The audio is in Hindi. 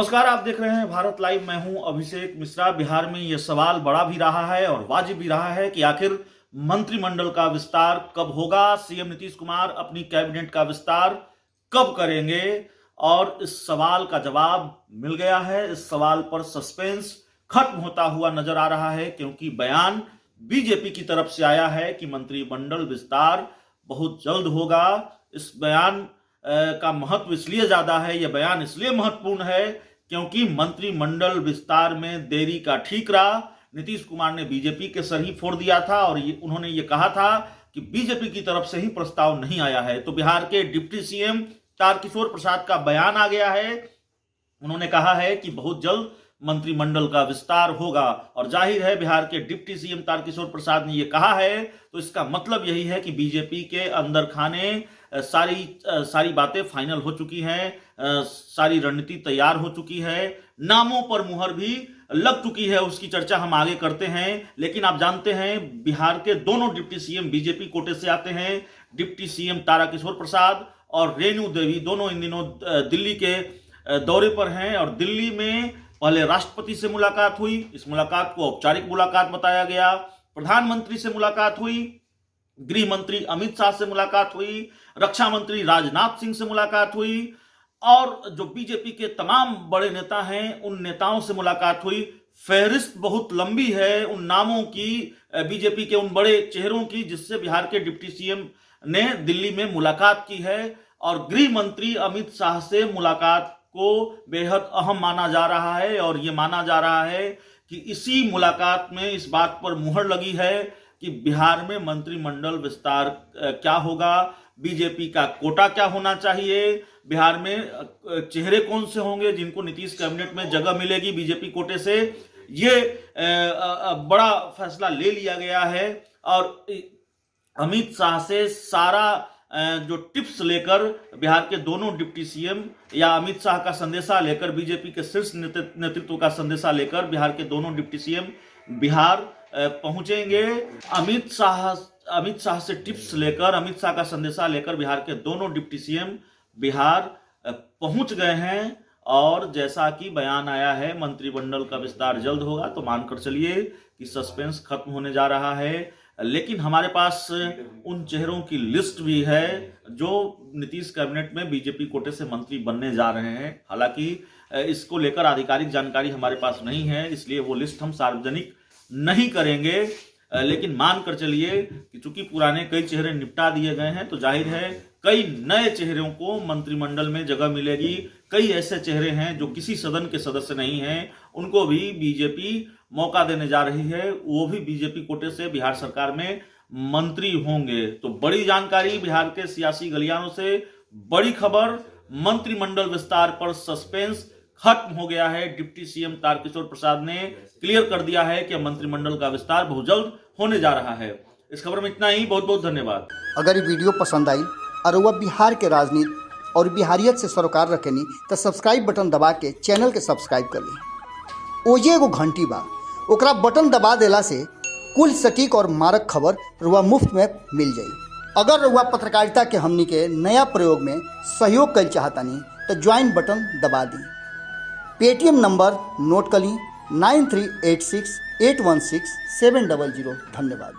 नमस्कार, आप देख रहे हैं भारत लाइव। मैं हूं अभिषेक मिश्रा। बिहार में यह सवाल बड़ा भी रहा है और वाजिब भी रहा है कि आखिर मंत्रिमंडल का विस्तार कब होगा। सीएम नीतीश कुमार अपनी कैबिनेट का विस्तार कब करेंगे, और इस सवाल का जवाब मिल गया है। इस सवाल पर सस्पेंस खत्म होता हुआ नजर आ रहा है, क्योंकि बयान बीजेपी की तरफ से आया है कि मंत्रिमंडल विस्तार बहुत जल्द होगा। इस बयान का महत्व इसलिए ज्यादा है, यह बयान इसलिए महत्वपूर्ण है क्योंकि मंत्रिमंडल विस्तार में देरी का ठीकरा नीतीश कुमार ने बीजेपी के सर ही फोड़ दिया था, और उन्होंने ये कहा था कि बीजेपी की तरफ से ही प्रस्ताव नहीं आया है। तो बिहार के डिप्टी सीएम तारकिशोर प्रसाद का बयान आ गया है। उन्होंने कहा है कि बहुत जल्द मंत्रिमंडल का विस्तार होगा, और जाहिर है बिहार के डिप्टी सीएम तारकिशोर प्रसाद ने यह कहा है तो इसका मतलब यही है कि बीजेपी के अंदर खाने सारी बातें फाइनल हो चुकी हैं, सारी रणनीति तैयार हो चुकी है, नामों पर मुहर भी लग चुकी है। उसकी चर्चा हम आगे करते हैं। लेकिन आप जानते हैं बिहार के दोनों डिप्टी सीएम बीजेपी कोटे से आते हैं। डिप्टी सीएम तारकिशोर प्रसाद और रेणु देवी दोनों इन दिनों दिल्ली के दौरे पर हैं, और दिल्ली में पहले राष्ट्रपति से मुलाकात हुई। इस मुलाकात को औपचारिक मुलाकात बताया गया। प्रधानमंत्री से मुलाकात हुई, गृह मंत्री अमित शाह से मुलाकात हुई, रक्षा मंत्री राजनाथ सिंह से मुलाकात हुई, और जो बीजेपी के तमाम बड़े नेता हैं उन नेताओं से मुलाकात हुई। फहरिस्त बहुत लंबी है उन नामों की, बीजेपी के उन बड़े चेहरों की जिससे बिहार के डिप्टी सीएम ने दिल्ली में मुलाकात की है। और गृह मंत्री अमित शाह से मुलाकात को बेहद अहम माना जा रहा है, और ये माना जा रहा है कि इसी मुलाकात में इस बात पर मुहर लगी है कि बिहार में मंत्रिमंडल विस्तार क्या होगा, बीजेपी का कोटा क्या होना चाहिए, बिहार में चेहरे कौन से होंगे जिनको नीतीश कैबिनेट में जगह मिलेगी बीजेपी कोटे से। ये बड़ा फैसला ले लिया गया है, और अमित शाह से सारा जो टिप्स लेकर बिहार के दोनों डिप्टी सीएम, या अमित शाह का संदेशा लेकर, बीजेपी के शीर्ष नेतृत्व का संदेशा लेकर बिहार के दोनों डिप्टी सीएम बिहार पहुंचेंगे। अमित शाह से टिप्स लेकर, अमित शाह का संदेशा लेकर बिहार के दोनों डिप्टी सीएम बिहार पहुंच गए हैं। और जैसा कि बयान आया है मंत्रिमंडल का विस्तार जल्द होगा, तो मानकर चलिए कि सस्पेंस खत्म होने जा रहा है। लेकिन हमारे पास उन चेहरों की लिस्ट भी है जो नीतीश कैबिनेट में बीजेपी कोटे से मंत्री बनने जा रहे हैं। हालांकि इसको लेकर आधिकारिक जानकारी हमारे पास नहीं है, इसलिए वो लिस्ट हम सार्वजनिक नहीं करेंगे। लेकिन मानकर चलिए कि चूंकि पुराने कई चेहरे निपटा दिए गए हैं, तो जाहिर है कई नए चेहरों को मंत्रिमंडल में जगह मिलेगी। कई ऐसे चेहरे हैं जो किसी सदन के सदस्य नहीं हैं, उनको भी बीजेपी मौका देने जा रही है। वो भी बीजेपी कोटे से बिहार सरकार में मंत्री होंगे। तो बड़ी जानकारी बिहार के सियासी गलियारों से, बड़ी खबर, मंत्रिमंडल विस्तार पर सस्पेंस खत्म हो गया है। डिप्टी सीएम तारकिशोर प्रसाद ने क्लियर कर दिया है कि मंत्रिमंडल का विस्तार बहुत जल्द होने जा रहा है। इस खबर में इतना ही। बहुत बहुत धन्यवाद। अगर ये वीडियो पसंद आई और वह बिहार के राजनीति और बिहारियत से सरोकार रखेनी तो सब्सक्राइब बटन दबा के चैनल के सब्सक्राइब कर ली। ओजे एगो घंटी बा, ओकरा बटन दबा देला से कुल सटीक और मारक खबर रुआ मुफ्त में मिल जाई। अगर रुआ पत्रकारिता के हमनी के नया प्रयोग में सहयोग कर चाहतानी तो ज्वाइन बटन दबा दी। पेटीएम नंबर नोट कर ली 9386816700। धन्यवाद।